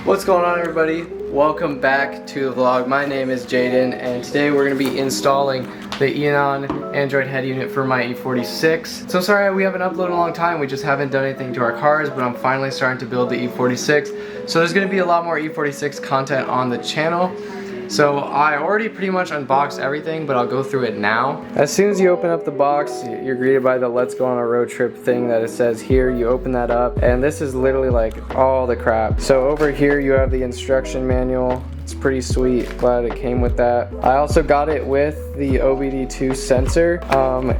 What's going on, everybody? Welcome back to the vlog. My name is Jaden, and today we're going to be installing the Eonon Android head unit for my E46. So sorry we haven't uploaded in a long time, we just haven't done anything to our cars, but I'm finally starting to build the E46. So there's going to be a lot more E46 content on the channel. So I already pretty much unboxed everything, but I'll go through it now. As soon as you open up the box, you're greeted by the let's go on a road trip thing that it says here. You open that up, and this is literally like all the crap. So over here you have the instruction manual. It's pretty sweet, glad it came with that. I also got it with the OBD2 sensor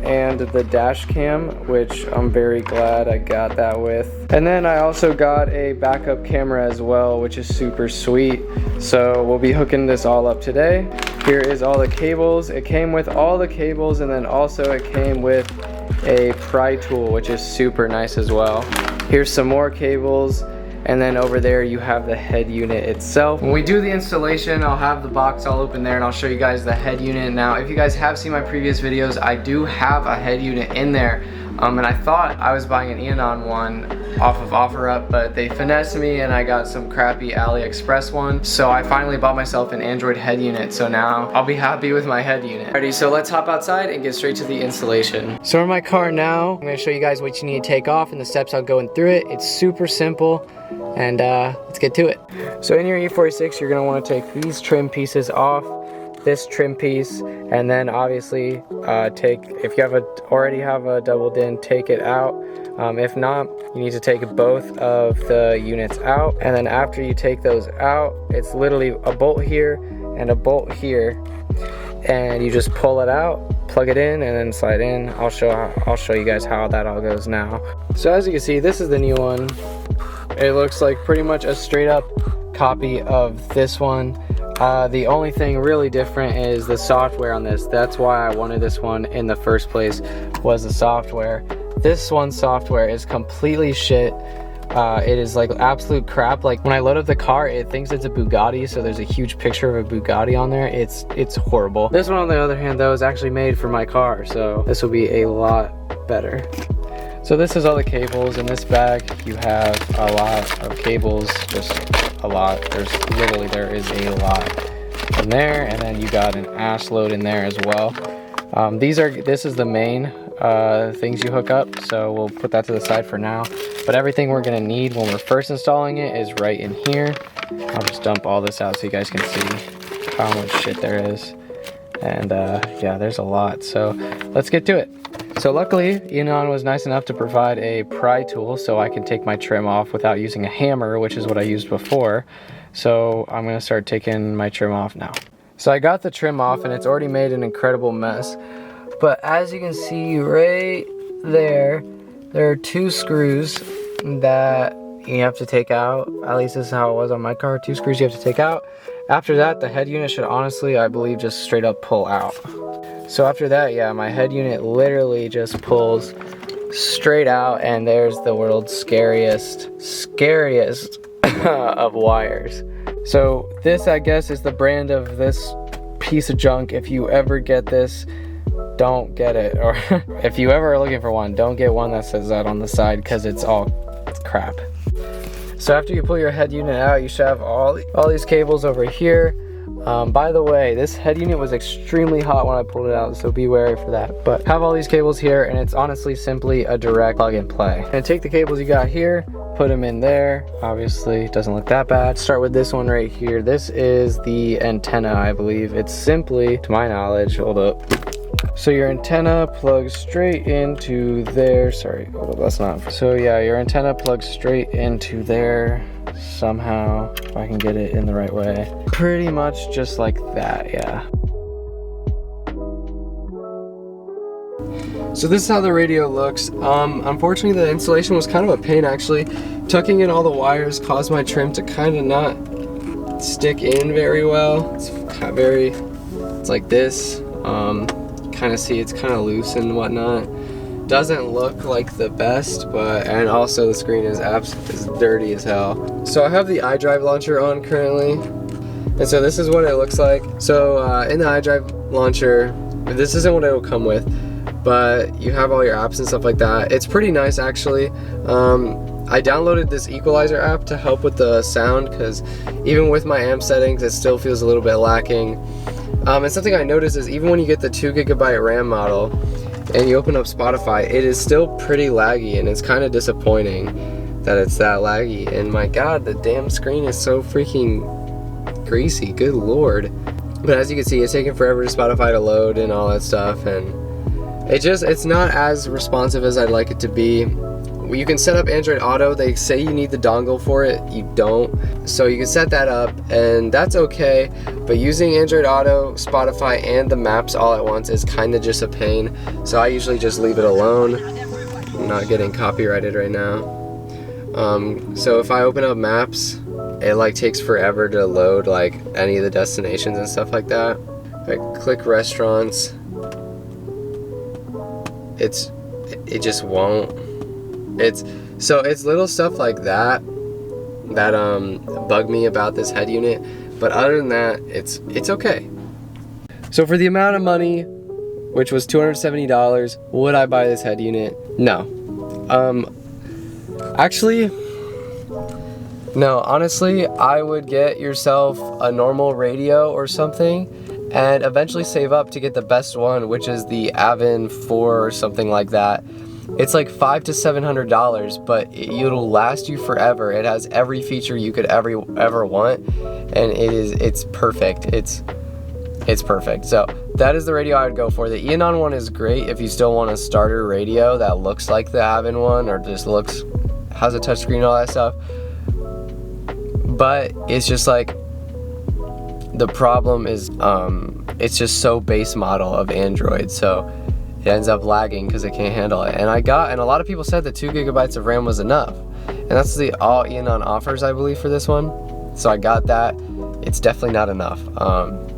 and the dash cam, which I'm very glad I got that with. And then I also got a backup camera as well, which is super sweet. So we'll be hooking this all up today. Here is all the cables. It came with all the cables, and then also it came with a pry tool, which is super nice as well. Here's some more cables. And then over there you have the head unit itself. When we do the installation, I'll have the box all open there and I'll show you guys the head unit. Now, if you guys have seen my previous videos, I do have a head unit in there. And I thought I was buying an Eonon one off of OfferUp, but they finessed me and I got some crappy AliExpress one. So I finally bought myself an Android head unit. So now I'll be happy with my head unit. Alrighty, so let's hop outside and get straight to the installation. So in my car now, I'm gonna show you guys what you need to take off and the steps I'll go through it. It's super simple. And let's get to it. So in your E46, you're gonna wanna take these trim pieces off, this trim piece, and then obviously if you already have a double din, take it out. If not, you need to take both of the units out. And then after you take those out, it's literally a bolt here and a bolt here. And you just pull it out, plug it in, and then slide in. I'll show you guys how that all goes now. So as you can see, this is the new one. It looks like pretty much a straight up copy of this one. The only thing really different is the software on this. That's why I wanted this one in the first place, was the software. This one's software is completely shit. It is like absolute crap. Like when I load up the car, it thinks it's a Bugatti, so there's a huge picture of a Bugatti on there. It's horrible. This one, on the other hand, though, is actually made for my car, so this will be a lot better. So this is all the cables. In this bag you have a lot of cables, just a lot. There is a lot in there, and then you got an ass load in there as well. This is the main things you hook up, so we'll put that to the side for now. But everything we're gonna need when we're first installing it is right in here. I'll just dump all this out so you guys can see how much shit there is. And yeah, there's a lot, so let's get to it. So luckily, Eonon was nice enough to provide a pry tool so I can take my trim off without using a hammer, which is what I used before. So I'm gonna start taking my trim off now. So I got the trim off and it's already made an incredible mess. But as you can see right there are two screws that you have to take out. At least this is how it was on my car. Two screws you have to take out. After that, the head unit should honestly, I believe, just straight up pull out. So after that, yeah, my head unit literally just pulls straight out, and there's the world's scariest of wires. So this, I guess, is the brand of this piece of junk. If you ever get this, don't get it. Or if you ever are looking for one, don't get one that says that on the side, because it's crap. So after you pull your head unit out, you should have all these cables over here. By the way, this head unit was extremely hot when I pulled it out, so be wary for that. But have all these cables here, and it's honestly simply a direct plug and play. And take the cables you got here, put them in there. Obviously, it doesn't look that bad. Start with this one right here. This is the antenna, I believe. It's simply, to my knowledge, hold up. So your antenna plugs straight into there. Sorry, hold up, that's not. So yeah, your antenna plugs straight into there somehow, if I can get it in the right way. Pretty much just like that, yeah. So this is how the radio looks. Unfortunately, the installation was kind of a pain actually. Tucking in all the wires caused my trim to kind of not stick in very well. It's like this. Kind of see it's kind of loose and whatnot. Doesn't look like the best, and also the screen is dirty as hell. So I have the iDrive launcher on currently, and so this is what it looks like. So in the iDrive launcher, this isn't what it will come with, but you have all your apps and stuff like that. It's pretty nice actually. I downloaded this equalizer app to help with the sound, because even with my amp settings it still feels a little bit lacking. And something I noticed is even when you get the 2GB RAM model and you open up Spotify, it is still pretty laggy, and it's kind of disappointing that it's that laggy. And my god, the damn screen is so freaking greasy, good lord. But as you can see, it's taking forever to Spotify to load and all that stuff, and it's not as responsive as I'd like it to be. You can set up Android Auto. They say you need the dongle for it. You don't. So you can set that up, and that's okay. But using Android Auto, Spotify, and the maps all at once is kind of just a pain. So I usually just leave it alone. I'm not getting copyrighted right now. So if I open up maps, it like takes forever to load like any of the destinations and stuff like that. If I click restaurants, it just won't. It's little stuff like that bug me about this head unit, but other than that, it's okay. So for the amount of money, which was $270, would I buy this head unit? No. Actually, no, honestly, I would get yourself a normal radio or something and eventually save up to get the best one, which is the Avon 4 or something like that. It's like $500 to $700, but it'll last you forever. It has every feature you could ever want, and it's perfect. It's perfect. So that is the radio I would go for. The Eonon one is great if you still want a starter radio that looks like the Avon one, or just has a touchscreen and all that stuff. But it's just like, the problem is it's just so base model of Android, so it ends up lagging because it can't handle it. And a lot of people said that 2GB of RAM was enough, and that's the all Eonon offers, I believe, for this one. So I got that. It's definitely not enough.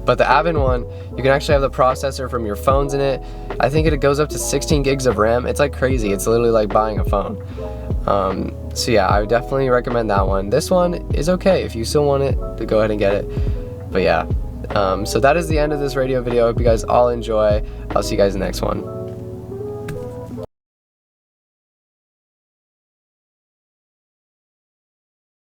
But the Avon one, you can actually have the processor from your phones in it. I think it goes up to 16 gigs of RAM. It's like crazy. It's literally like buying a phone. So yeah, I would definitely recommend that one. This one is okay if you still want it, to go ahead and get it. But yeah, so that is the end of this radio video. I hope you guys all enjoy. I'll see you guys in the next one.